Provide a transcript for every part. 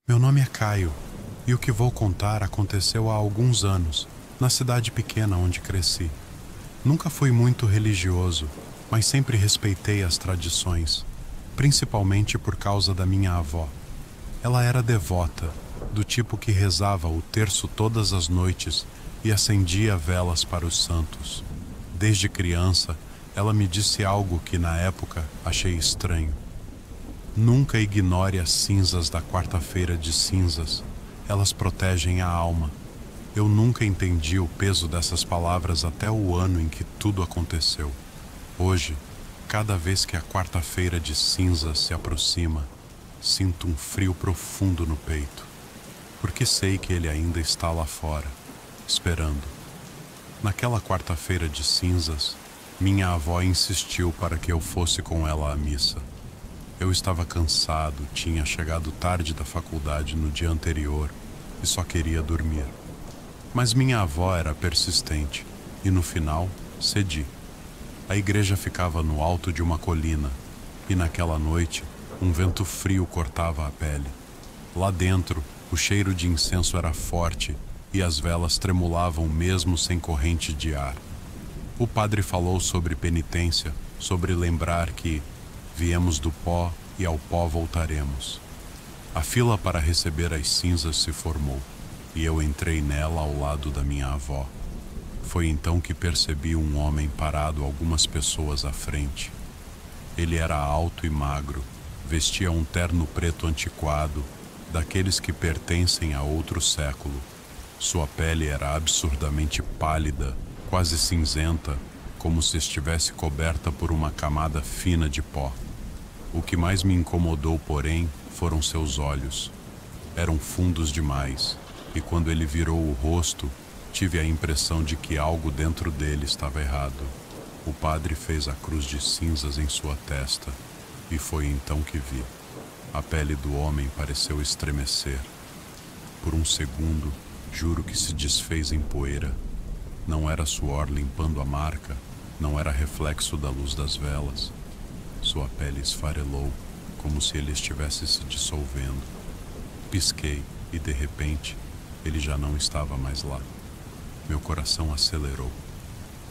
Meu nome é Caio, e o que vou contar aconteceu há alguns anos, na cidade pequena onde cresci. Nunca fui muito religioso, mas sempre respeitei as tradições, principalmente por causa da minha avó. Ela era devota, do tipo que rezava o terço todas as noites e acendia velas para os santos. Desde criança, ela me disse algo que na época achei estranho. Nunca ignore as cinzas da quarta-feira de cinzas. Elas protegem a alma. Eu nunca entendi o peso dessas palavras até o ano em que tudo aconteceu. Hoje, cada vez que a quarta-feira de cinzas se aproxima, sinto um frio profundo no peito, porque sei que ele ainda está lá fora, esperando. Naquela quarta-feira de cinzas, minha avó insistiu para que eu fosse com ela à missa. Eu estava cansado, tinha chegado tarde da faculdade no dia anterior e só queria dormir. Mas minha avó era persistente e no final cedi. A igreja ficava no alto de uma colina e naquela noite um vento frio cortava a pele. Lá dentro, o cheiro de incenso era forte e as velas tremulavam mesmo sem corrente de ar. O padre falou sobre penitência, sobre lembrar que viemos do pó e ao pó voltaremos. A fila para receber as cinzas se formou, e eu entrei nela ao lado da minha avó. Foi então que percebi um homem parado algumas pessoas à frente. Ele era alto e magro, vestia um terno preto antiquado, daqueles que pertencem a outro século. Sua pele era absurdamente pálida, quase cinzenta, como se estivesse coberta por uma camada fina de pó. O que mais me incomodou, porém, foram seus olhos. Eram fundos demais, e quando ele virou o rosto, tive a impressão de que algo dentro dele estava errado. O padre fez a cruz de cinzas em sua testa, e foi então que vi. A pele do homem pareceu estremecer. Por um segundo, juro que se desfez em poeira. Não era suor limpando a marca, não era reflexo da luz das velas. Sua pele esfarelou, como se ele estivesse se dissolvendo. Pisquei e, de repente, ele já não estava mais lá. Meu coração acelerou.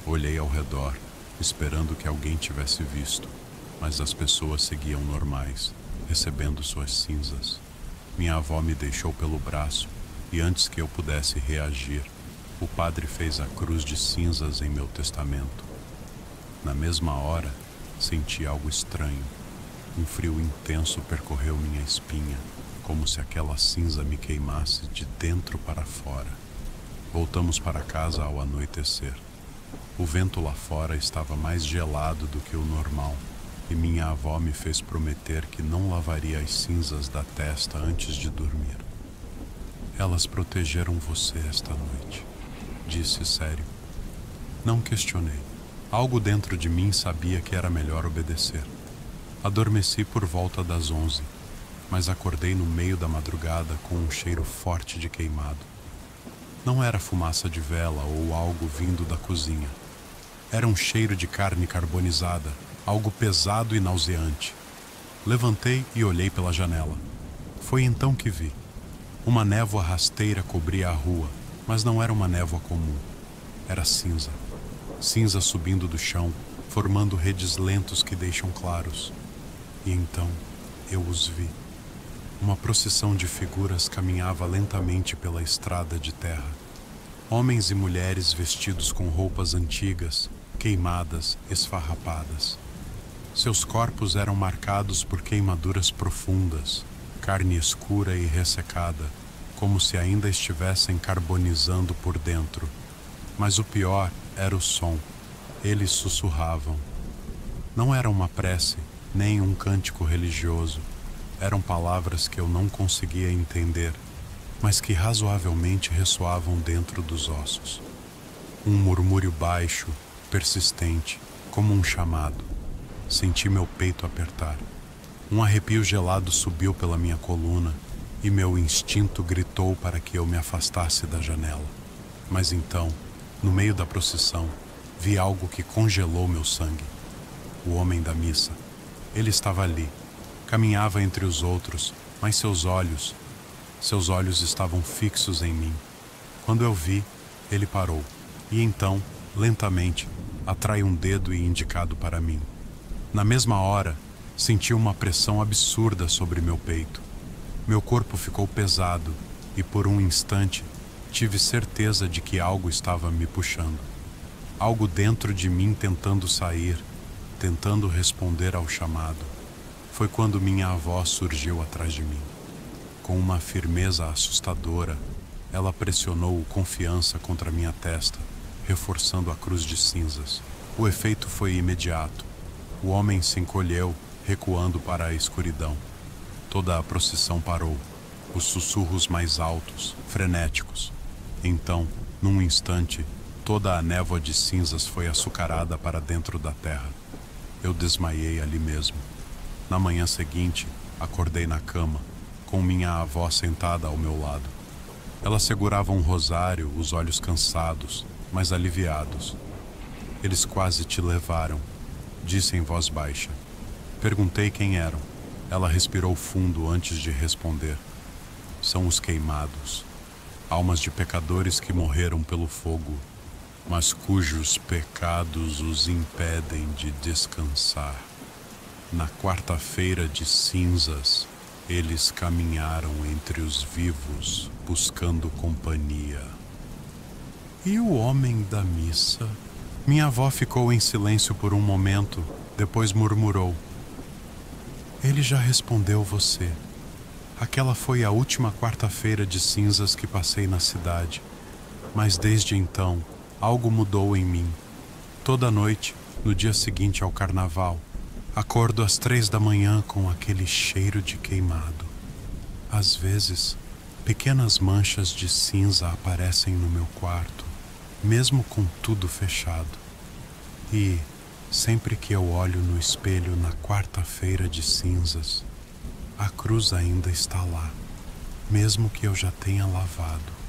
Olhei ao redor, esperando que alguém tivesse visto, mas as pessoas seguiam normais, recebendo suas cinzas. Minha avó me deixou pelo braço, e antes que eu pudesse reagir, o padre fez a cruz de cinzas em meu testamento. Na mesma hora, senti algo estranho. Um frio intenso percorreu minha espinha, como se aquela cinza me queimasse de dentro para fora. Voltamos para casa ao anoitecer. O vento lá fora estava mais gelado do que o normal, e minha avó me fez prometer que não lavaria as cinzas da testa antes de dormir. Elas protegeram você esta noite, disse sério. Não questionei. Algo dentro de mim sabia que era melhor obedecer. Adormeci por volta das 11, mas acordei no meio da madrugada com um cheiro forte de queimado. Não era fumaça de vela ou algo vindo da cozinha. Era um cheiro de carne carbonizada, algo pesado e nauseante. Levantei e olhei pela janela. Foi então que vi. Uma névoa rasteira cobria a rua, mas não era uma névoa comum. Era cinza. Cinza subindo do chão, formando redes lentos que deixam claros. E então, eu os vi. Uma procissão de figuras caminhava lentamente pela estrada de terra. Homens e mulheres vestidos com roupas antigas, queimadas, esfarrapadas. Seus corpos eram marcados por queimaduras profundas, carne escura e ressecada, como se ainda estivessem carbonizando por dentro. Mas o pior era o som. Eles sussurravam. Não era uma prece, nem um cântico religioso. Eram palavras que eu não conseguia entender, mas que razoavelmente ressoavam dentro dos ossos. Um murmúrio baixo, persistente, como um chamado. Senti meu peito apertar. Um arrepio gelado subiu pela minha coluna e meu instinto gritou para que eu me afastasse da janela. Mas então, no meio da procissão, vi algo que congelou meu sangue. O homem da missa. Ele estava ali. Caminhava entre os outros, mas seus olhos, Seus olhos estavam fixos em mim. Quando eu vi, ele parou, e então, lentamente, atraiu um dedo e indicado para mim. Na mesma hora, senti uma pressão absurda sobre meu peito. Meu corpo ficou pesado e, por um instante, tive certeza de que algo estava me puxando. Algo dentro de mim tentando sair, tentando responder ao chamado. Foi quando minha avó surgiu atrás de mim. Com uma firmeza assustadora, ela pressionou confiança contra minha testa, reforçando a cruz de cinzas. O efeito foi imediato. O homem se encolheu, recuando para a escuridão. Toda a procissão parou. Os sussurros mais altos, frenéticos. Então, num instante, toda a névoa de cinzas foi açucarada para dentro da terra. Eu desmaiei ali mesmo. Na manhã seguinte, acordei na cama, com minha avó sentada ao meu lado. Ela segurava um rosário, os olhos cansados, mas aliviados. Eles quase te levaram, disse em voz baixa. Perguntei quem eram. Ela respirou fundo antes de responder. São os queimados, almas de pecadores que morreram pelo fogo, mas cujos pecados os impedem de descansar. Na quarta-feira de cinzas, eles caminharam entre os vivos, buscando companhia. E o homem da missa? Minha avó ficou em silêncio por um momento, depois murmurou. Ele já respondeu você. Aquela foi a última quarta-feira de cinzas que passei na cidade. Mas desde então, algo mudou em mim. Toda noite, no dia seguinte ao carnaval, acordo às 3 da manhã com aquele cheiro de queimado. Às vezes, pequenas manchas de cinza aparecem no meu quarto, mesmo com tudo fechado. E, sempre que eu olho no espelho na quarta-feira de cinzas, a cruz ainda está lá, mesmo que eu já tenha lavado.